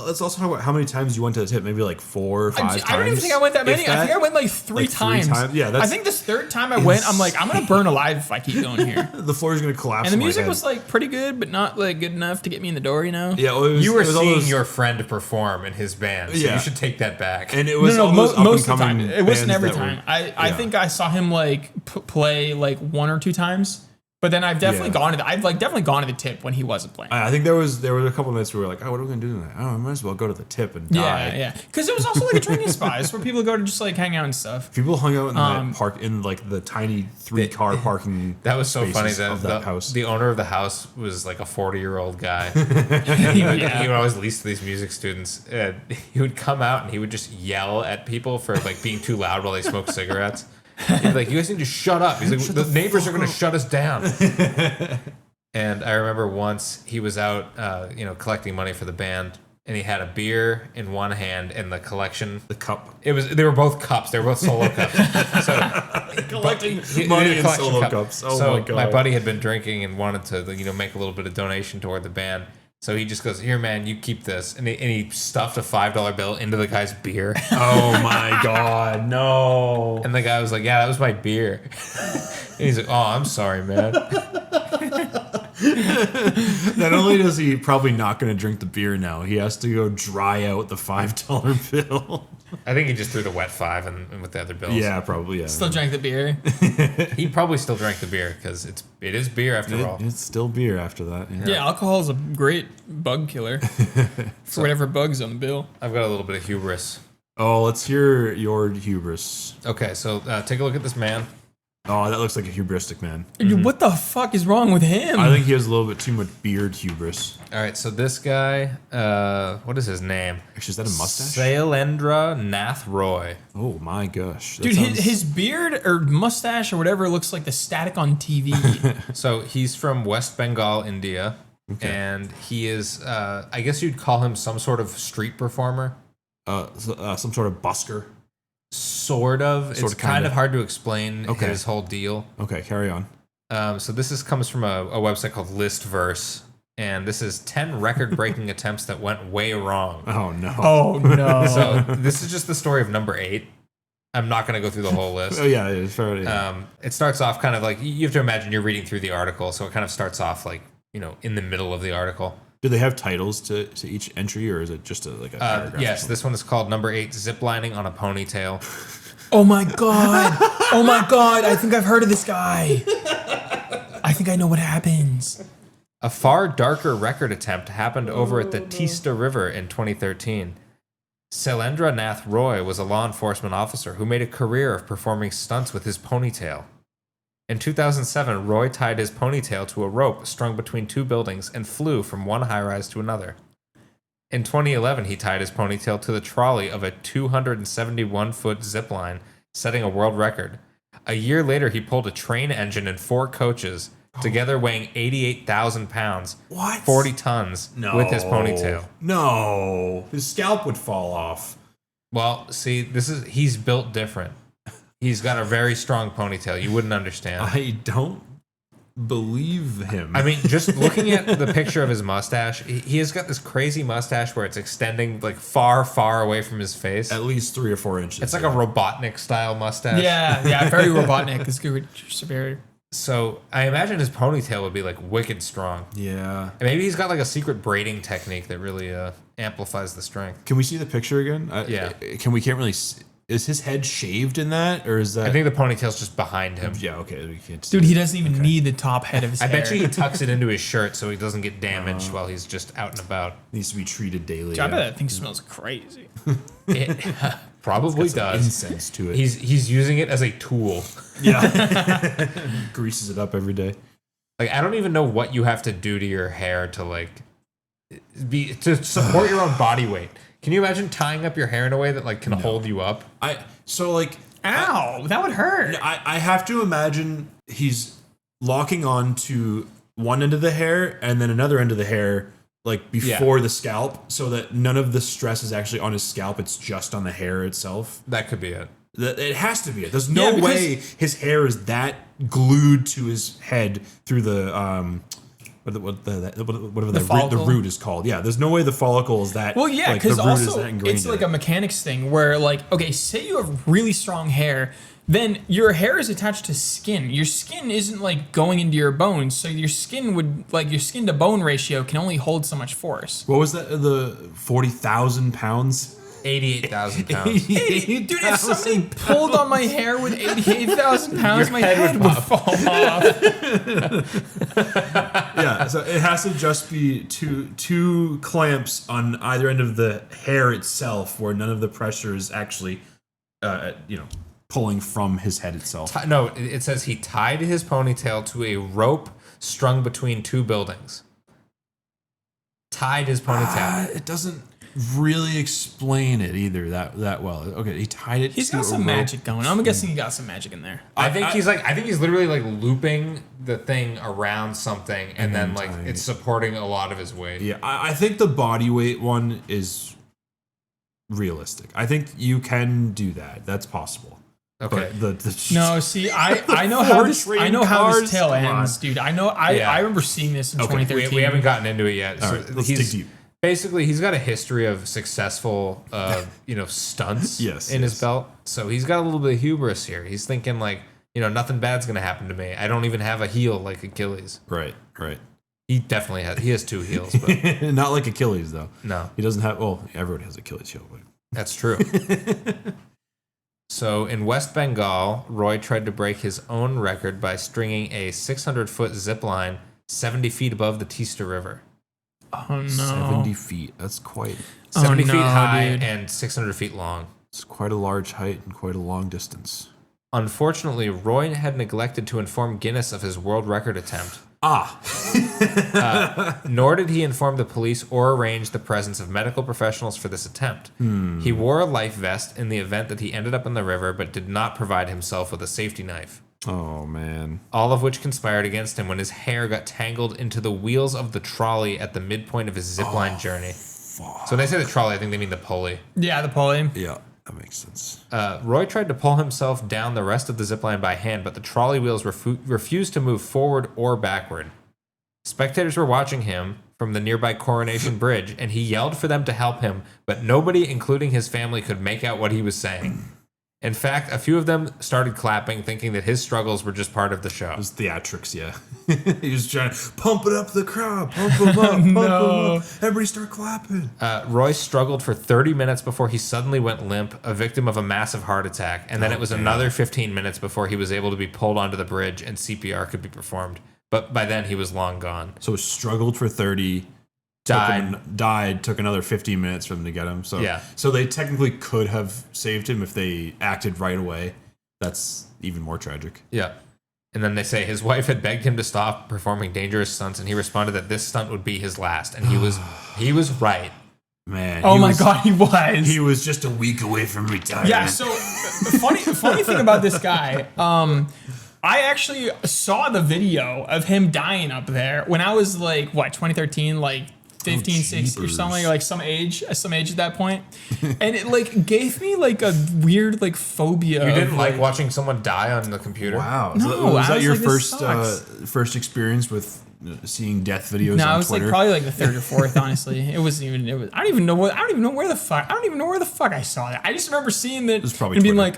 let's also talk about how many times you went to the tip. Maybe like 4 or 5 times. I don't even think I went that many. I think I went like three times. Yeah, I think this third time I went, I'm like, I'm gonna burn alive if I keep going here. The floor is gonna collapse. And the music was like pretty good, but not like good enough to get me in the door, you know? Yeah, well, you were seeing your friend perform in his band, so you should take that back. And it was most of the time. It wasn't every time. I yeah. think I saw him like play like 1 or 2 times. But then I've definitely definitely gone to the tip when he wasn't playing. I think there was a couple of nights where we were like, oh, what are we gonna do tonight? Oh, I might as well go to the tip and die. Yeah. Because it was also like a drinking spot. It's where people go to just like hang out and stuff. People hung out in that park in like the tiny 3-car parking. That was so funny that house. The owner of the house was like a 40-year-old guy. He would always lease to these music students. And he would come out and he would just yell at people for like being too loud while they smoked cigarettes. He'd be like, you guys need to shut up. He's like, the neighbors are going to shut us down. And I remember once he was out, collecting money for the band, and he had a beer in one hand and the collection. The cup. They were both cups. They were both solo cups. So collecting money in solo cups. Oh so my god. My buddy had been drinking and wanted to, make a little bit of donation toward the band. So he just goes, here, man, you keep this. And he stuffed a $5 bill into the guy's beer. Oh, my God. No. And the guy was like, yeah, that was my beer. And he's like, oh, I'm sorry, man. Not only does he probably not going to drink the beer now, he has to go dry out the $5 bill. I think he just threw the wet 5 and with the other bills. Yeah, probably, yeah. Still drank the beer. He probably still drank the beer because it is beer after all. It's still beer after that. Yeah, alcohol is a great bug killer for whatever bug's on the bill. I've got a little bit of hubris. Oh, let's hear your hubris. Okay, so take a look at this man. Oh, that looks like a hubristic man. Dude, what the fuck is wrong with him? I think he has a little bit too much beard hubris. All right, so this guy, what is his name? Actually, is that a mustache? Sailendra Nath Roy. Oh my gosh. Dude, his beard or mustache or whatever looks like the static on TV. So he's from West Bengal, India. Okay. And he is, I guess you'd call him some sort of street performer. Some sort of busker. Sort of. It's kind of hard to explain his whole deal. Okay, carry on. So this comes from a website called Listverse, and this is 10 record-breaking attempts that went way wrong. Oh, no. Oh, no. So this is just the story of number 8. I'm not going to go through the whole list. Oh, yeah, it's fair. Yeah. It starts off kind of like, you have to imagine you're reading through the article, so it kind of starts off like, in the middle of the article. Do they have titles to each entry, or is it just a paragraph? Yes, this one is called number 8, ziplining on a ponytail. Oh my god! Oh my god! I think I've heard of this guy. I think I know what happens. A far darker record attempt happened over at the Teesta River in 2013. Sailendra Nath Roy was a law enforcement officer who made a career of performing stunts with his ponytail. In 2007, Roy tied his ponytail to a rope strung between 2 buildings and flew from one high-rise to another. In 2011, he tied his ponytail to the trolley of a 271-foot zipline, setting a world record. A year later, he pulled a train engine and 4 coaches, together weighing 88,000 pounds, 40 tons, with his ponytail. No, his scalp would fall off. Well, see, he's built different. He's got a very strong ponytail. You wouldn't understand. I don't believe him. I mean, just looking at the picture of his mustache, he has got this crazy mustache where it's extending like far, far away from his face. At least 3 or 4 inches. It's like a Robotnik style mustache. Yeah, very Robotnik. Is good superior. So I imagine his ponytail would be like wicked strong. Yeah. And maybe he's got like a secret braiding technique that really amplifies the strength. Can we see the picture again? Yeah. Can't really see. Is his head shaved in that, or is that? I think the ponytail's just behind him. Yeah, okay. We can't see Dude, he doesn't even need the top head of his hair. I bet you he tucks it into his shirt so he doesn't get damaged while he's just out and about. Needs to be treated daily. Dude, I bet that thing smells crazy. It probably does. Incense to it. He's using it as a tool. Yeah. Greases it up every day. Like, I don't even know what you have to do to your hair to to support your own body weight. Can you imagine tying up your hair in a way that can hold you up? Ow, that would hurt. I have to imagine he's locking on to one end of the hair and then another end of the hair before the scalp, so that none of the stress is actually on his scalp. It's just on the hair itself. That could be it. It has to be it. There's no way his hair is that glued to his head through the whatever the root is called. Yeah, there's no way the follicle is that. Well, yeah, because the root is also that ingrained it's like in a mechanics thing where okay, say you have really strong hair, then your hair is attached to skin. Your skin isn't going into your bones, so your skin would your skin to bone ratio can only hold so much force. What was that? The 40,000 pounds. 88,000 pounds. Dude, if somebody pulled on my hair with 88,000 pounds, my head would fall off. Yeah, so it has to just be two clamps on either end of the hair itself, where none of the pressure is actually, pulling from his head itself. No, it says he tied his ponytail to a rope strung between 2 buildings. Tied his ponytail. It doesn't really explain it either that well. Okay, he tied it. He's got some magic going. I'm guessing he got some magic in there. I think he's literally looping the thing around something, and then it's supporting a lot of his weight. Yeah, I think the body weight one is realistic. I think you can do that. That's possible. Okay. But no, see, I know how this tail ends, dude. I remember seeing this in 2013. We haven't gotten into it yet. All right, let's dig deep. Basically, he's got a history of successful, stunts in his belt. So he's got a little bit of hubris here. He's thinking nothing bad's gonna happen to me. I don't even have a heel like Achilles. Right. He definitely has. He has 2 heels, but not like Achilles though. No, he doesn't have. Well, everyone has Achilles heel. But. That's true. So in West Bengal, Roy tried to break his own record by stringing a 600-foot zip line 70 feet above the Teesta River. Oh no! 70 feet. That's quite 70 feet high and 600 feet long. It's quite a large height and quite a long distance. Unfortunately, Roy had neglected to inform Guinness of his world record attempt. Nor did he inform the police or arrange the presence of medical professionals for this attempt. He wore a life vest in the event that he ended up in the river, but did not provide himself with a safety knife. Oh, man. All of which conspired against him when his hair got tangled into the wheels of the trolley at the midpoint of his zipline journey. Fuck. So when they say the trolley, I think they mean the pulley. Yeah, the pulley. Yeah, that makes sense. Roy tried to pull himself down the rest of the zipline by hand, but the trolley wheels refused to move forward or backward. Spectators were watching him from the nearby Coronation Bridge, and he yelled for them to help him, but nobody, including his family, could make out what he was saying. In fact, a few of them started clapping, thinking that his struggles were just part of the show. It was theatrics, yeah. He was trying to pump it up the crowd, pump him up, pump him up. Everybody start clapping. Royce struggled for 30 minutes before he suddenly went limp, a victim of a massive heart attack. And then it was another 15 minutes before he was able to be pulled onto the bridge and CPR could be performed. But by then, he was long gone. So struggled for 30, died, took another 15 minutes for them to get him. So, so they technically could have saved him if they acted right away. That's even more tragic. Yeah. And then they say his wife had begged him to stop performing dangerous stunts, and he responded that this stunt would be his last. And he was right. Man. Oh my God, he was. He was just a week away from retirement. Yeah, so the funny thing about this guy, I actually saw the video of him dying up there when I was like, 2013, like 15, 16 or something, like some age at that point. And it like gave me like a weird like phobia. You didn't like watching someone die on the computer? Wow. No, was that your like, first experience with seeing death videos no, on it was Twitter? like probably like the third or fourth, honestly. I don't even know where the fuck I saw that. I just remember seeing that and being like,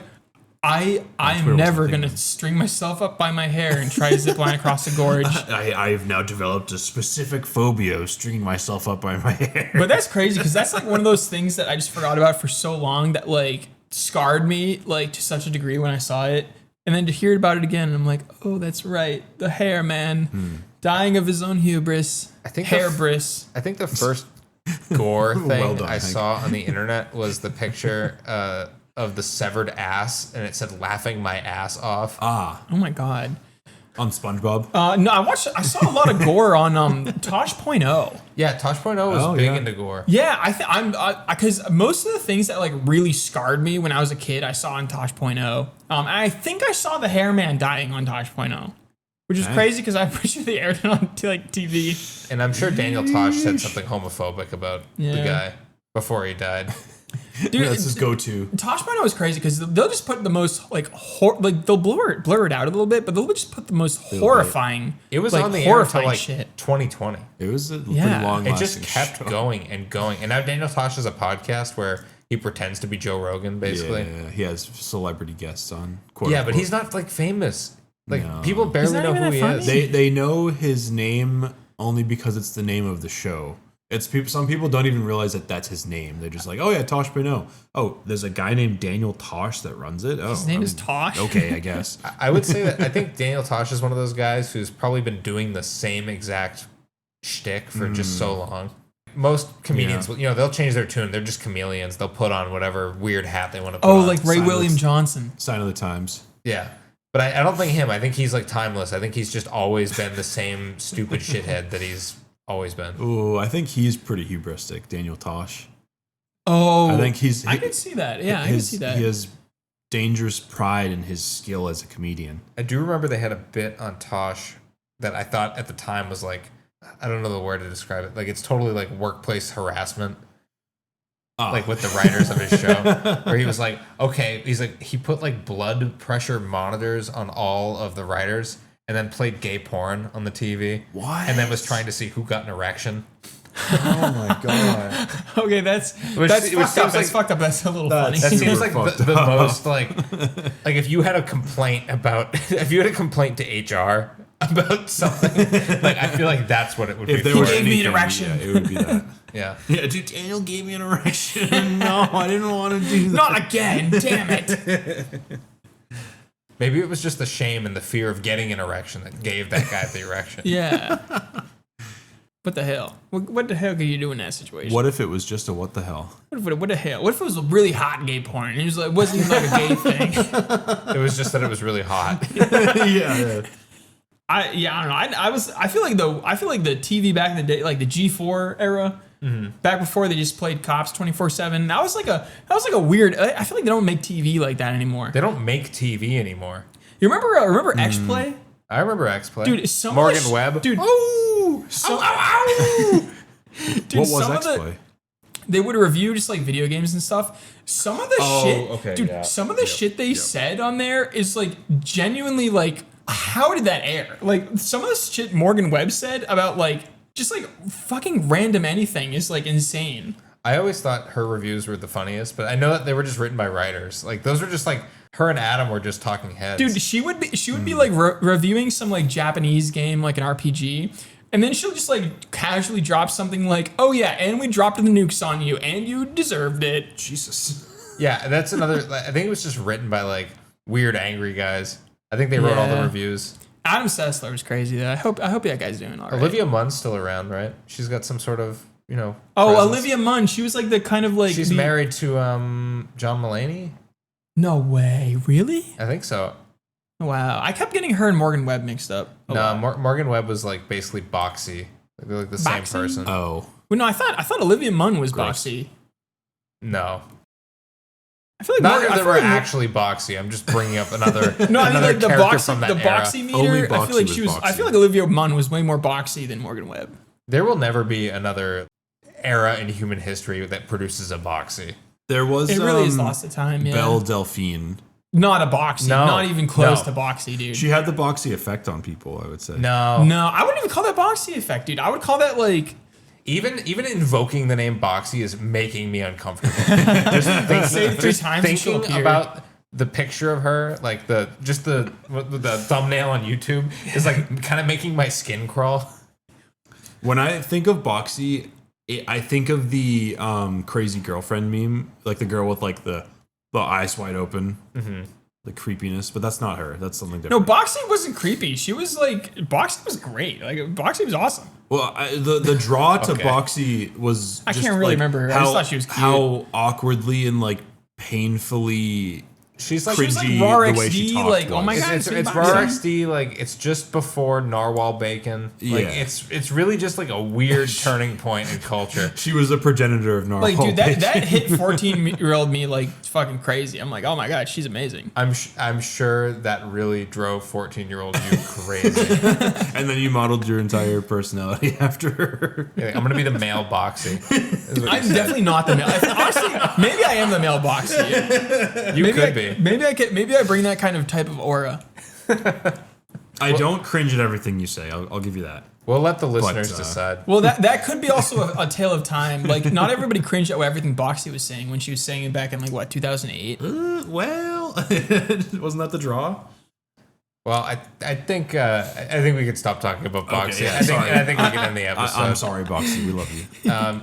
I am never going to string myself up by my hair and try to zip line across the gorge. I've now developed a specific phobia of stringing myself up by my hair. But that's crazy because that's like one of those things that I just forgot about for so long that like scarred me like to such a degree when I saw it. And then to hear about it again, I'm like, oh, that's right. The hair man dying of his own hubris. I think the first gore thing I saw on the internet was the picture of the severed ass, and it said "laughing my ass off." Ah, oh my God! On SpongeBob? No, I saw a lot of gore on Tosh.0. Yeah, Tosh.0 was big into gore. Yeah, I'm because most of the things that like really scarred me when I was a kid, I saw on Tosh.0. And I think I saw the hair man dying on Tosh.0. Which is crazy because I'm pretty sure they aired it on like TV. And I'm sure Daniel Tosh said something homophobic about the guy before he died. Dude, that's his go-to. Tosh.0 is crazy because they'll just put the most like they'll blur it out a little bit, but they'll just put the most horrifying. It was like, on the air until like shit. 2020. It was a pretty long. It just kept going and going, and now Daniel Tosh has a podcast where he pretends to be Joe Rogan, basically. Yeah, he has celebrity guests on. But he's not like famous. Like people barely know who he is. They know his name only because it's the name of the show. It's people. Some people don't even realize that that's his name. They're just like, oh yeah, Tosh.0. Oh, there's a guy named Daniel Tosh that runs it. Oh, his name is Tosh. Okay, I guess. I would say that I think Daniel Tosh is one of those guys who's probably been doing the same exact shtick for just so long. Most comedians, they'll change their tune. They're just chameleons. They'll put on whatever weird hat they want to put on. Oh, like Ray William Johnson. Sign of the times. Yeah. But I don't think him. I think he's like timeless. I think he's just always been the same stupid shithead that he's always been. Ooh, I think he's pretty hubristic, Daniel Tosh. Oh, I think I can see that. Yeah, I can see that. He has dangerous pride in his skill as a comedian. I do remember they had a bit on Tosh that I thought at the time was like, I don't know the word to describe it. Like it's totally like workplace harassment. Like with the writers of his show, where he was like, okay, he put like blood pressure monitors on all of the writers and then played gay porn on the TV. What? And then was trying to see who got an erection. Oh my God. Okay, that's fucked up. That's fucked up. That's a little funny. That seems like the most like if you had a complaint to HR about something, like I feel like that's what it would be. If there was me an erection. Yeah, it would be that. Yeah. Dude, Daniel gave me an erection. No, I didn't want to do that. Not again. Damn it. Maybe it was just the shame and the fear of getting an erection that gave that guy the erection. Yeah. What the hell? What the hell could you do in that situation? What if it was just a what the hell? What the hell? What if it was a really hot gay porn? And it was like, wasn't even like a gay thing. It was just that it was really hot. Yeah. I don't know. I feel like the TV back in the day, like the G4 era, back before they just played cops 24/7. That was like a weird. I feel like they don't make TV like that anymore. They don't make TV anymore. You remember X Play? I remember X Play. Dude, Morgan Webb. Dude, dude, what was X Play? They would review just like video games and stuff. Some of the shit, okay, dude. Some of the shit they said on there is like genuinely like. How did that air? Like some of the shit Morgan Webb said about like just like fucking random anything is like insane. I always thought her reviews were the funniest, but I know that they were just written by writers. Like those are just like Her and Adam were just talking heads. Dude, she would be like reviewing some like Japanese game, like an RPG, and then she'll just like casually drop something like, "Oh yeah, and we dropped the nukes on you, and you deserved it." Jesus. Yeah, that's another. I think it was just written by like weird angry guys. I think they wrote all the reviews. Adam Sessler was crazy though. I hope that guy's doing all right. Olivia Munn's still around, right? She's got some sort of, Oh, presence. Olivia Munn. She was like the kind of like. She's married to John Mulaney. No way, really? I think so. Wow, I kept getting her and Morgan Webb mixed up. Morgan Webb was like basically boxy. Like, they're like the same person. Oh. Well, no, I thought Olivia Munn was boxy. No. I feel like None of them were actually boxy. I'm just bringing up another. No, I mean like the boxy boxy Only meter. I feel like Boxy was I feel boxy. like Olivia Munn was way more boxy than Morgan Webb. There will never be another era in human history that produces a boxy. There was It really is lost to time. Yeah. Belle Delphine. Not a boxy. No. Not even close No. to boxy, dude. She had the boxy effect on people, I would say. No. I wouldn't even call that boxy effect, dude. I would call that like. Even invoking the name boxy is making me uncomfortable. Just Say it 3 times and she'll thinking appear. about the picture of her, like the thumbnail on YouTube, is like kind of making my skin crawl. When I think of boxy, I think of the crazy girlfriend meme, like the girl with like the eyes wide open, the creepiness. But that's not her. That's something No, different. boxy wasn't creepy. She was like Boxy was great. Like Boxy was awesome. Well, the draw to Okay. Boxy was. I just, can't really like, remember her. I just thought she was cute. How awkwardly and like painfully. She's like, Cringy raw the way she XD, talked like, oh my was. God. it's Boxy. raw XD, like it's just before narwhal bacon. Like Yeah. it's really just like a weird turning point in culture. She was a progenitor of narwhal. Like, dude, that bacon. hit 14-year-old me like fucking crazy. I'm like, oh my god, she's amazing. I'm sure that really drove 14-year-old you crazy. And then you modeled your entire personality after her. Yeah, I'm gonna be the male boxy. is what I'm you said. definitely not the male. Honestly, maybe I am the male Boxy. You could be. Maybe I bring that kind of type of aura. I don't cringe at everything you say. I'll give you that. We'll let the listeners decide. Well, that could be also a tale of time. Like, not everybody cringed at everything Boxy was saying when she was saying it back in like what 2008. Well, wasn't that the draw? Well, I think we could stop talking about boxing. Okay, yeah, I think sorry. I think we can end the episode. I'm sorry, Boxy. We love you.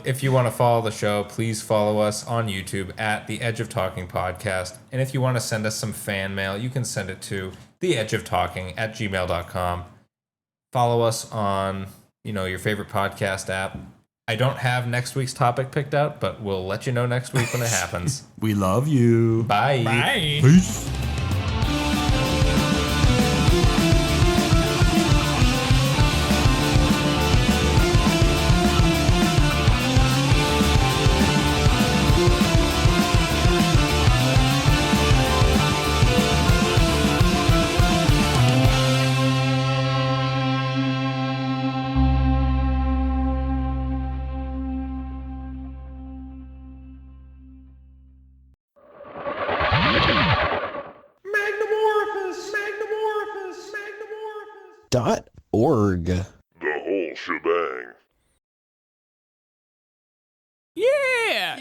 If you want to follow the show, please follow us on YouTube at The Edge of Talking Podcast. And if you want to send us some fan mail, you can send it to theedgeoftalking@gmail.com. Follow us on, your favorite podcast app. I don't have next week's topic picked out, but we'll let you know next week when it happens. We love you. Bye. Bye. Peace. .org. The whole shebang. Yeah.